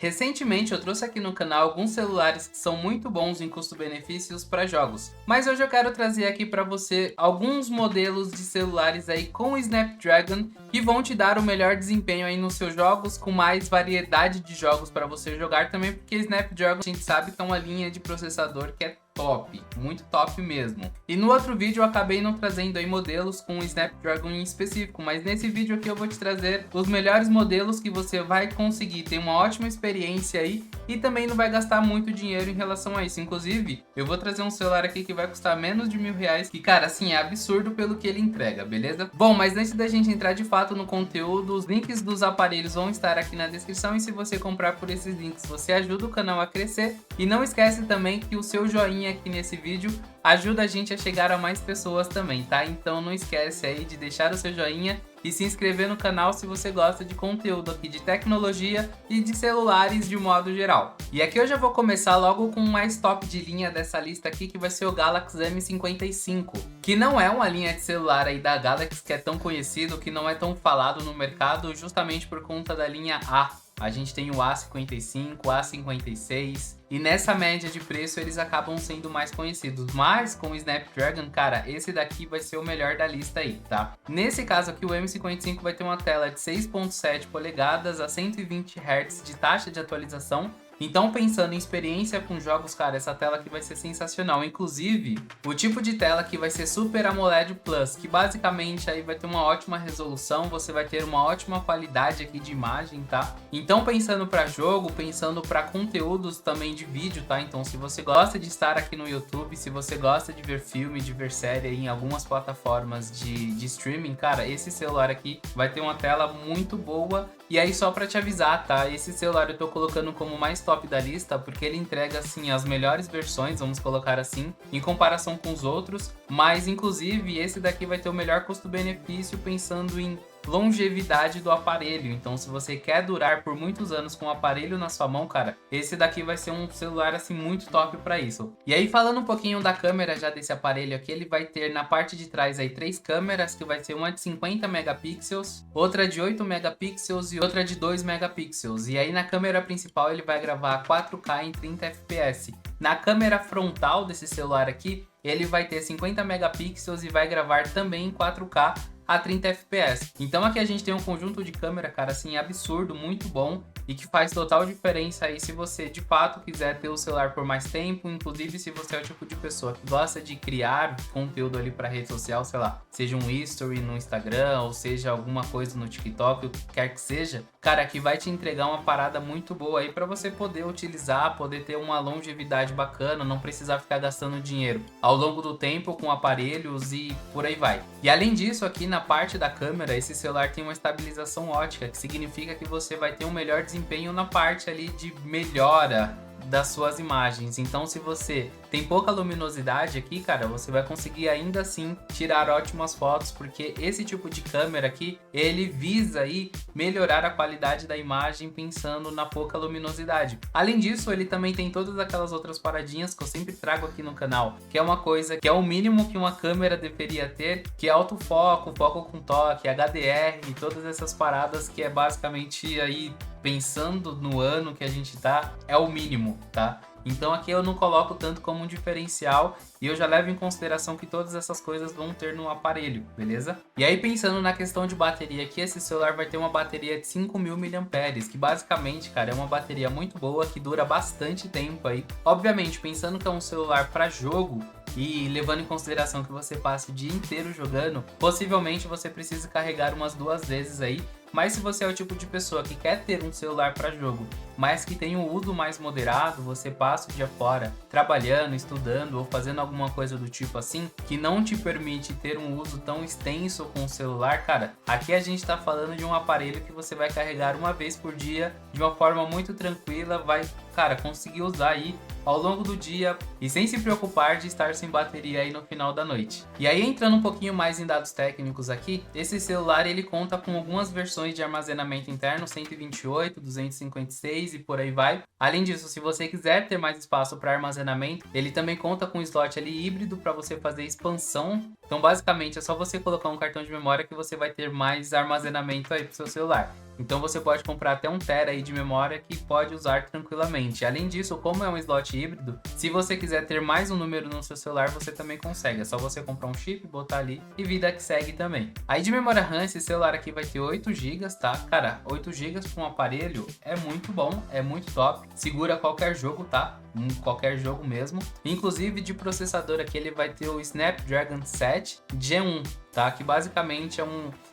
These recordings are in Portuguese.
Recentemente eu trouxe aqui no canal alguns celulares que são muito bons em custo-benefícios para jogos, mas hoje eu quero trazer aqui para você alguns modelos de celulares aí com Snapdragon que vão te dar o melhor desempenho aí nos seus jogos, com mais variedade de jogos para você jogar também, porque Snapdragon a gente sabe que é uma linha de processador que é top, muito top mesmo. E no outro vídeo eu acabei não trazendo aí modelos com Snapdragon em específico, mas nesse vídeo aqui eu vou te trazer os melhores modelos que você vai conseguir ter uma ótima experiência aí e também não vai gastar muito dinheiro em relação a isso. Inclusive, eu vou trazer um celular aqui que vai custar menos de R$1.000, que cara, assim, é absurdo pelo que ele entrega, beleza? Bom, mas antes da gente entrar de fato no conteúdo, os links dos aparelhos vão estar aqui na descrição e se você comprar por esses links, você ajuda o canal a crescer. E não esquece também que o seu joinha aqui nesse vídeo ajuda a gente a chegar a mais pessoas também, tá? Então não esquece aí de deixar o seu joinha e se inscrever no canal se você gosta de conteúdo aqui de tecnologia e de celulares de modo geral. E aqui eu já vou começar logo com o mais top de linha dessa lista aqui, que vai ser o Galaxy M55, que não é uma linha de celular aí da Galaxy que é tão conhecido, que não é tão falado no mercado, justamente por conta da linha A. A gente tem o A55, A56 e nessa média de preço eles acabam sendo mais conhecidos. Mas com o Snapdragon, cara, esse daqui vai ser o melhor da lista aí, tá? Nesse caso aqui o M55 vai ter uma tela de 6.7 polegadas a 120 Hz de taxa de atualização. Então, pensando em experiência com jogos, cara, essa tela aqui vai ser sensacional. Inclusive, o tipo de tela aqui vai ser Super AMOLED Plus, que basicamente aí vai ter uma ótima resolução, você vai ter uma ótima qualidade aqui de imagem, tá? Então, pensando para jogo, pensando para conteúdos também de vídeo, tá? Então, se você gosta de estar aqui no YouTube, se você gosta de ver filme, de ver série aí em algumas plataformas de streaming, cara, esse celular aqui vai ter uma tela muito boa. E aí, só para te avisar, tá? Esse celular eu tô colocando como mais top da lista porque ele entrega assim as melhores versões, vamos colocar assim, em comparação com os outros, mas inclusive esse daqui vai ter o melhor custo-benefício pensando em longevidade do aparelho. Então, se você quer durar por muitos anos com o aparelho na sua mão, cara, esse daqui vai ser um celular assim muito top para isso. E aí, falando um pouquinho da câmera já desse aparelho aqui, ele vai ter na parte de trás aí 3 câmeras, que vai ser uma de 50 megapixels, outra de 8 megapixels e outra de 2 megapixels. E aí na câmera principal ele vai gravar 4K em 30 fps. Na câmera frontal desse celular aqui, ele vai ter 50 megapixels e vai gravar também em 4K a 30 fps. Então aqui a gente tem um conjunto de câmera, cara, assim, absurdo, muito bom e que faz total diferença aí se você de fato quiser ter o celular por mais tempo, inclusive se você é o tipo de pessoa que gosta de criar conteúdo ali para rede social, sei lá, seja um history no Instagram ou seja alguma coisa no TikTok, o que quer que seja, cara, aqui vai te entregar uma parada muito boa aí para você poder utilizar, poder ter uma longevidade bacana, não precisar ficar gastando dinheiro ao longo do tempo com aparelhos e por aí vai. E além disso, aqui na parte da câmera, esse celular tem uma estabilização ótica, que significa que você vai ter um melhor desempenho na parte ali de melhora das suas imagens. Então, se você tem pouca luminosidade aqui, cara, você vai conseguir ainda assim tirar ótimas fotos, porque esse tipo de câmera aqui, ele visa aí melhorar a qualidade da imagem pensando na pouca luminosidade. Além disso, ele também tem todas aquelas outras paradinhas que eu sempre trago aqui no canal, que é uma coisa que é o mínimo que uma câmera deveria ter, que é autofoco, foco com toque, HDR e todas essas paradas que é basicamente aí, pensando no ano que a gente tá, é o mínimo, tá? Então aqui eu não coloco tanto como um diferencial e eu já levo em consideração que todas essas coisas vão ter no aparelho, beleza? E aí, pensando na questão de bateria aqui, esse celular vai ter uma bateria de 5.000 mAh, que basicamente, cara, é uma bateria muito boa, que dura bastante tempo aí. Obviamente, pensando que é um celular para jogo e levando em consideração que você passe o dia inteiro jogando, possivelmente você precisa carregar umas 2 vezes aí. Mas se você é o tipo de pessoa que quer ter um celular para jogo, mas que tem um uso mais moderado, você passa o dia fora trabalhando, estudando ou fazendo alguma coisa do tipo assim, que não te permite ter um uso tão extenso com o celular, cara, aqui a gente tá falando de um aparelho que você vai carregar uma vez por dia de uma forma muito tranquila, vai, cara, conseguir usar aí ao longo do dia e sem se preocupar de estar sem bateria aí no final da noite. E aí, entrando um pouquinho mais em dados técnicos aqui, esse celular ele conta com algumas versões opções de armazenamento interno, 128, 256 e por aí vai. Além disso, se você quiser ter mais espaço para armazenamento, ele também conta com um slot ali híbrido para você fazer expansão. Então, basicamente, é só você colocar um cartão de memória que você vai ter mais armazenamento aí pro seu celular. Então você pode comprar até 1 TB aí de memória que pode usar tranquilamente. Além disso, como é um slot híbrido, se você quiser ter mais um número no seu celular, você também consegue. É só você comprar um chip, botar ali e vida que segue também. Aí de memória RAM, esse celular aqui vai ter 8 GB, tá? Cara, 8 GB para um aparelho é muito bom, é muito top. Segura qualquer jogo, tá? Qualquer jogo mesmo. Inclusive de processador aqui ele vai ter o Snapdragon 7 Gen 1, tá? Que basicamente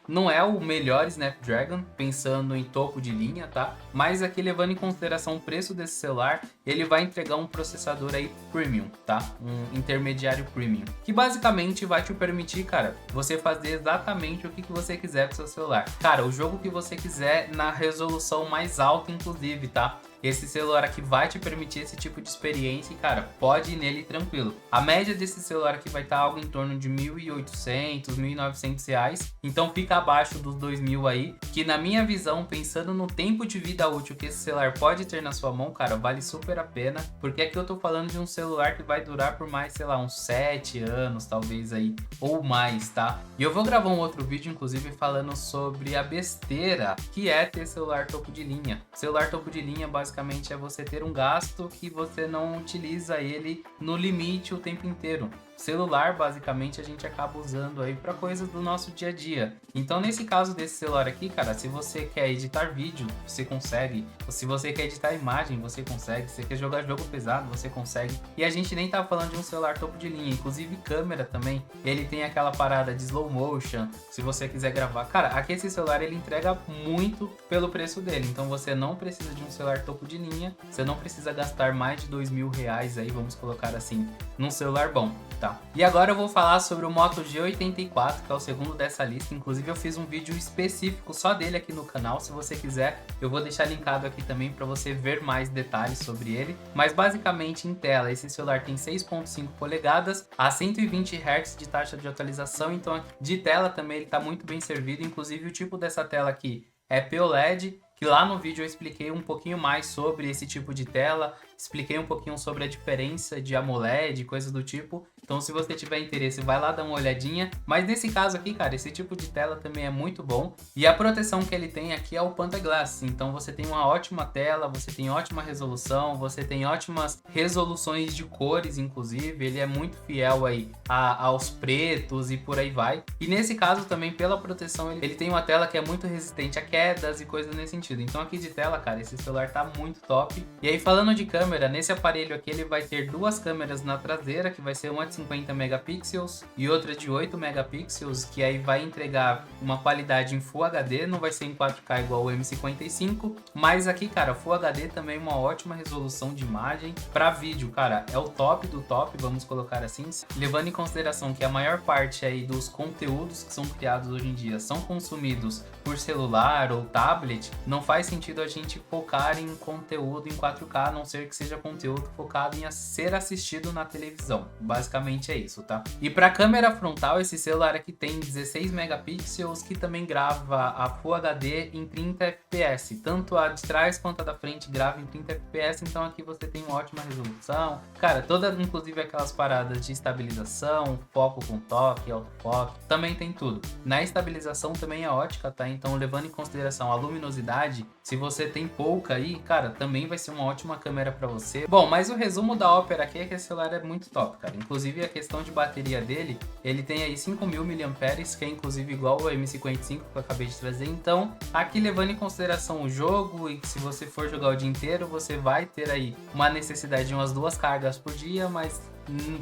não é o melhor Snapdragon, pensando em topo de linha, tá? Mas aqui, levando em consideração o preço desse celular, ele vai entregar um processador aí premium, tá? Um intermediário premium, que basicamente vai te permitir, cara, você fazer exatamente o que você quiser com seu celular. Cara, o jogo que você quiser na resolução mais alta, inclusive, tá? Esse celular aqui vai te permitir esse tipo de experiência e, cara, pode ir nele tranquilo. A média desse celular aqui vai estar algo em torno de R$ 1.800, R$ 1.900. Então fica abaixo dos 2.000 aí, que na minha visão, pensando no tempo de vida útil que esse celular pode ter na sua mão, cara, vale super a pena. Porque aqui eu tô falando de um celular que vai durar por mais, sei lá, uns 7 anos, talvez aí, ou mais, tá? E eu vou gravar um outro vídeo, inclusive, falando sobre a besteira que é ter celular topo de linha. Celular topo de linha, basicamente, é você ter um gasto que você não utiliza ele no limite o tempo inteiro. Celular, basicamente, a gente acaba usando aí para coisas do nosso dia a dia. Então, nesse caso desse celular aqui, cara, se você quer editar vídeo, você consegue. Se você quer editar imagem, você consegue. Se você quer jogar jogo pesado, você consegue. E a gente nem tá falando de um celular topo de linha. Inclusive, câmera também. Ele tem aquela parada de slow motion, se você quiser gravar. Cara, aqui esse celular, ele entrega muito pelo preço dele. Então, você não precisa de um celular topo de linha. Você não precisa gastar mais de R$ 2.000 aí, vamos colocar assim, num celular bom, tá? E agora eu vou falar sobre o Moto G84, que é o segundo dessa lista. Inclusive eu fiz um vídeo específico só dele aqui no canal. Se você quiser, eu vou deixar linkado aqui também para você ver mais detalhes sobre ele. Mas basicamente em tela, esse celular tem 6.5 polegadas a 120 Hz de taxa de atualização. Então de tela também ele está muito bem servido. Inclusive o tipo dessa tela aqui é POLED, que lá no vídeo eu expliquei um pouquinho mais sobre esse tipo de tela, expliquei um pouquinho sobre a diferença de AMOLED, coisas do tipo. Então se você tiver interesse, vai lá dar uma olhadinha. Mas nesse caso aqui, cara, esse tipo de tela também é muito bom. E a proteção que ele tem aqui é o Pantaglass. Então você tem uma ótima tela, você tem ótima resolução, você tem ótimas resoluções de cores, inclusive. Ele é muito fiel aí aos pretos e por aí vai. E nesse caso também, pela proteção, ele tem uma tela que é muito resistente a quedas e coisas nesse sentido. Então aqui de tela, cara, esse celular tá muito top. E aí falando de câmera, nesse aparelho aqui ele vai ter duas câmeras na traseira, que vai ser uma de 50 megapixels e outra de 8 megapixels, que aí vai entregar uma qualidade em Full HD, não vai ser em 4K igual o M55, mas aqui, cara, Full HD também é uma ótima resolução de imagem para vídeo, cara, é o top do top, vamos colocar assim, levando em consideração que a maior parte aí dos conteúdos que são criados hoje em dia são consumidos por celular ou tablet, não faz sentido a gente focar em conteúdo em 4K, a não ser que seja conteúdo focado em ser assistido na televisão. Basicamente é isso, tá? E para câmera frontal, esse celular aqui tem 16 megapixels, que também grava a Full HD em 30 fps. Tanto a de trás quanto a da frente grava em 30 fps, então aqui você tem uma ótima resolução. Cara, inclusive aquelas paradas de estabilização, foco com toque, autofoco, também tem tudo. Na estabilização também é ótica, tá? Então, levando em consideração a luminosidade, se você tem pouca aí, cara, também vai ser uma ótima câmera para você. Bom, mas o resumo da ópera aqui é que esse celular é muito top, cara. Inclusive a questão de bateria dele, ele tem aí 5.000 mAh, que é inclusive igual ao M55 que eu acabei de trazer. Então, aqui levando em consideração o jogo, e se você for jogar o dia inteiro, você vai ter aí uma necessidade de umas 2 cargas por dia, mas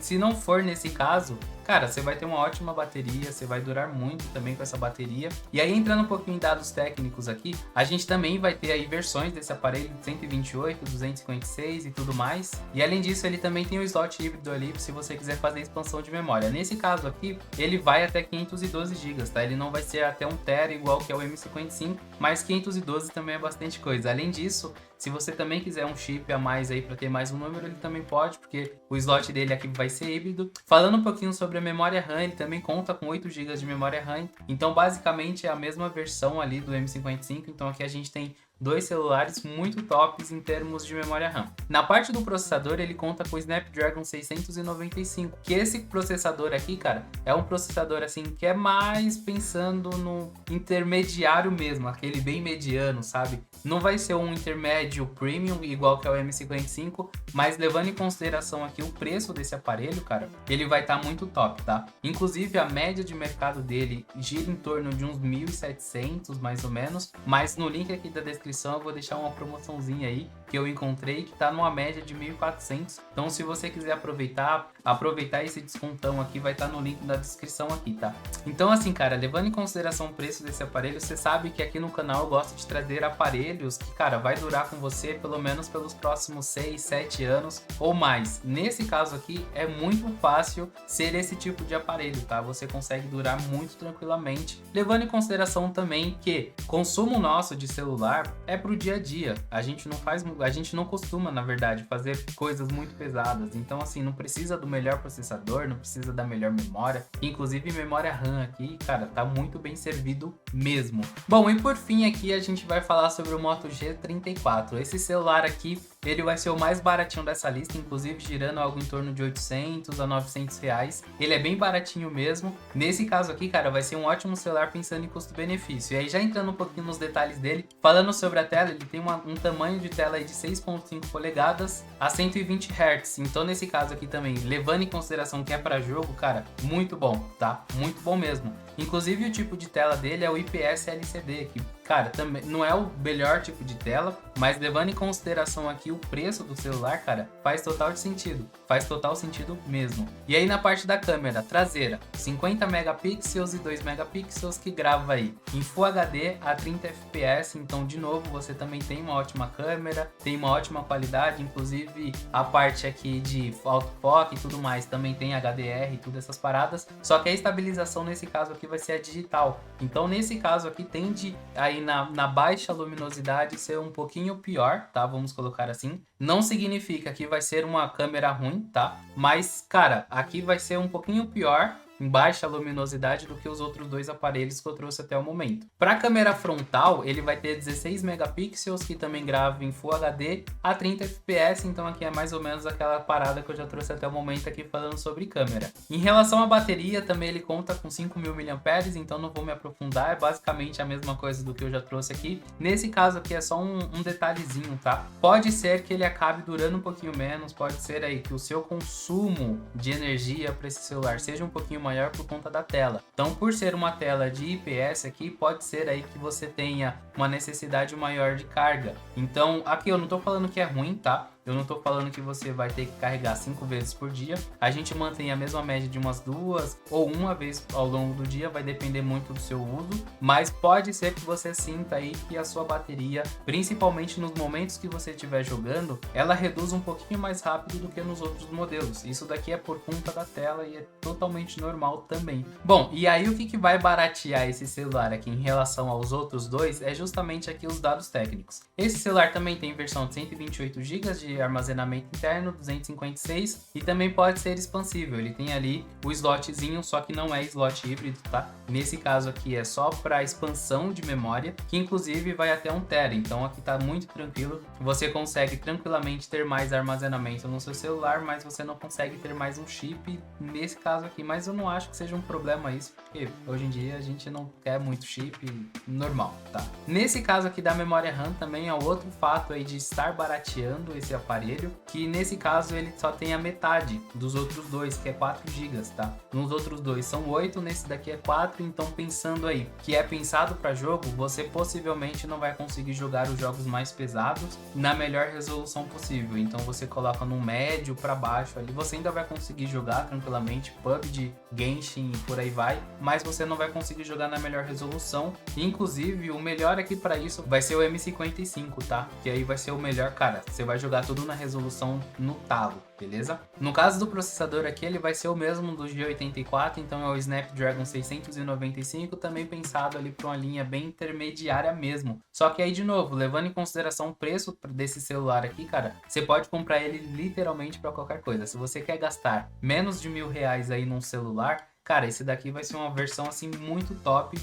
se não for nesse caso, cara, você vai ter uma ótima bateria, você vai durar muito também com essa bateria. E aí, entrando um pouquinho em dados técnicos aqui, a gente também vai ter aí versões desse aparelho de 128, 256 e tudo mais. E além disso, ele também tem o slot híbrido ali, se você quiser fazer expansão de memória. Nesse caso aqui, ele vai até 512 GB, tá? Ele não vai ser até 1 TB igual que é o M55, mas 512 também é bastante coisa. Além disso, se você também quiser um chip a mais aí para ter mais um número, ele também pode, porque o slot dele aqui vai ser híbrido. Falando um pouquinho sobre sobre a memória RAM, ele também conta com 8 GB de memória RAM, então basicamente é a mesma versão ali do M55, então aqui a gente tem dois celulares muito tops em termos de memória RAM. Na parte do processador, ele conta com o Snapdragon 695, que esse processador aqui, cara, é um processador assim que é mais pensando no intermediário mesmo, aquele bem mediano, sabe? Não vai ser um intermédio premium igual que é o M55, mas levando em consideração aqui o preço desse aparelho, cara, ele vai estar muito top, tá? Inclusive a média de mercado dele gira em torno de uns 1.700 mais ou menos, mas no link aqui da descrição eu vou deixar uma promoçãozinha aí que eu encontrei que tá numa média de 1.400. Então se você quiser aproveitar esse descontão aqui, vai estar no link da descrição aqui, tá? Então assim, cara, levando em consideração o preço desse aparelho, você sabe que aqui no canal eu gosto de trazer aparelhos que, cara, vai durar com você pelo menos pelos próximos 6, 7 anos ou mais. Nesse caso aqui é muito fácil ser esse tipo de aparelho, tá? Você consegue durar muito tranquilamente, levando em consideração também que consumo nosso de celular é pro dia a dia. A gente não costuma, na verdade, fazer coisas muito pesadas. Então, assim, não precisa do melhor processador, não precisa da melhor memória. Inclusive, memória RAM aqui, cara, tá muito bem servido mesmo. Bom, e por fim aqui a gente vai falar sobre o Moto G34. Esse celular aqui, ele vai ser o mais baratinho dessa lista, inclusive girando algo em torno de 800 a 900 reais. Ele é bem baratinho mesmo. Nesse caso aqui, cara, vai ser um ótimo celular pensando em custo-benefício. E aí, já entrando um pouquinho nos detalhes dele, falando sobre a tela, ele tem um tamanho de tela aí de 6.5 polegadas a 120 Hz. Então, nesse caso aqui também, levando em consideração que é para jogo, cara, muito bom, tá? Muito bom mesmo. Inclusive, o tipo de tela dele é o IPS LCD, que, cara, também não é o melhor tipo de tela, mas levando em consideração aqui o preço do celular, cara, faz total sentido. Faz total sentido mesmo. E aí, na parte da câmera traseira, 50 megapixels e 2 megapixels, que grava aí em Full HD a 30 fps. Então, de novo, você também tem uma ótima câmera, tem uma ótima qualidade. Inclusive, a parte aqui de autofoco e tudo mais também tem HDR e tudo essas paradas. Só que a estabilização nesse caso aqui vai ser a digital. Então, nesse caso aqui, tende aí na baixa luminosidade ser um pouquinho pior, tá? Vamos colocar assim. Não significa que vai ser uma câmera ruim, tá? Mas, cara, aqui vai ser um pouquinho pior em baixa luminosidade do que os outros dois aparelhos que eu trouxe até o momento. Para a câmera frontal, ele vai ter 16 megapixels, que também grava em Full HD a 30 fps, então aqui é mais ou menos aquela parada que eu já trouxe até o momento aqui falando sobre câmera. Em relação à bateria, também ele conta com 5.000 mAh, então não vou me aprofundar, é basicamente a mesma coisa do que eu já trouxe aqui. Nesse caso aqui é só um detalhezinho, tá? Pode ser que ele acabe durando um pouquinho menos, pode ser aí que o seu consumo de energia para esse celular seja um pouquinho maior por conta da tela. Então, por ser uma tela de IPS aqui, pode ser aí que você tenha uma necessidade maior de carga. Então, aqui eu não tô falando que é ruim, tá? Eu não tô falando que você vai ter que carregar 5 vezes por dia. A gente mantém a mesma média de umas 2 ou uma vez ao longo do dia, vai depender muito do seu uso, mas pode ser que você sinta aí que a sua bateria, principalmente nos momentos que você estiver jogando, ela reduz um pouquinho mais rápido do que nos outros modelos. Isso daqui é por conta da tela e é totalmente normal também. Bom, e aí o que vai baratear esse celular aqui em relação aos outros dois é justamente aqui os dados técnicos. Esse celular também tem versão de 128 GB de armazenamento interno, 256, e também pode ser expansível. Ele tem ali o slotzinho, só que não é slot híbrido, tá? Nesse caso aqui é só para expansão de memória, que inclusive vai até 1 TB, então aqui tá muito tranquilo. Você consegue tranquilamente ter mais armazenamento no seu celular, mas você não consegue ter mais um chip nesse caso aqui, mas eu não acho que seja um problema isso, porque hoje em dia a gente não quer muito chip normal, tá? Nesse caso aqui da memória RAM também é outro fato aí de estar barateando esse aparelho, que nesse caso ele só tem a metade dos outros dois, que é 4 GB, tá? Nos outros dois são 8, nesse daqui é 4, então pensando aí que é pensado para jogo, você possivelmente não vai conseguir jogar os jogos mais pesados na melhor resolução possível. Então você coloca no médio para baixo ali, você ainda vai conseguir jogar tranquilamente PUBG, Genshin e por aí vai, mas você não vai conseguir jogar na melhor resolução. Inclusive, o melhor aqui para isso vai ser o M55, tá? Que aí vai ser o melhor, cara. Você vai jogar tudo tudo na resolução no talo, beleza? No caso do processador aqui, ele vai ser o mesmo do G84, então é o Snapdragon 695, também pensado ali para uma linha bem intermediária mesmo. Só que aí, de novo, levando em consideração o preço desse celular aqui, cara, você pode comprar ele literalmente para qualquer coisa. Se você quer gastar menos de R$ 1.000 aí num celular, cara, esse daqui vai ser uma versão assim muito top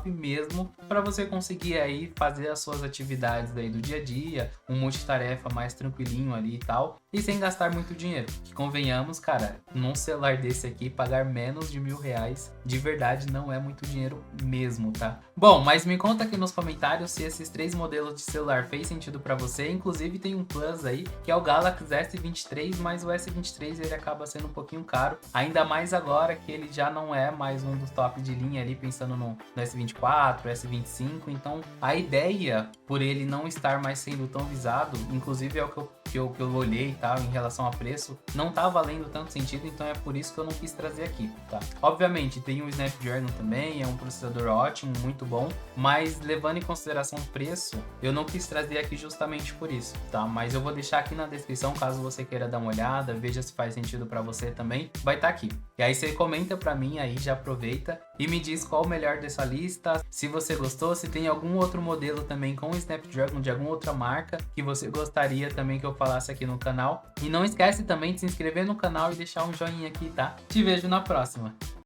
mesmo, para você conseguir aí fazer as suas atividades aí do dia a dia, um multitarefa mais tranquilinho ali e tal, e sem gastar muito dinheiro. Que convenhamos, cara, num celular desse aqui, pagar menos de R$ 1.000 de verdade não é muito dinheiro mesmo, tá? Bom, mas me conta aqui nos comentários se esses 3 modelos de celular fez sentido para você. Inclusive tem um Plus aí, que é o Galaxy S23, mas o S23 ele acaba sendo um pouquinho caro, ainda mais agora que ele já não é mais um dos top de linha ali, pensando no S24, S25, então a ideia, por ele não estar mais sendo tão visado, inclusive é o que eu olhei e tal, em relação a preço, não tá valendo tanto sentido, então é por isso que eu não quis trazer aqui, tá? Obviamente, tem o Snapdragon também, é um processador ótimo, muito bom, mas levando em consideração o preço, eu não quis trazer aqui justamente por isso, tá? Mas eu vou deixar aqui na descrição, caso você queira dar uma olhada, veja se faz sentido pra você também, vai estar aqui. E aí você comenta pra mim aí, já aproveita e me diz qual o melhor dessa lista, se você gostou, se tem algum outro modelo também com Snapdragon de alguma outra marca que você gostaria também que eu falasse aqui no canal. E não esquece também de se inscrever no canal e deixar um joinha aqui, tá? Te vejo na próxima!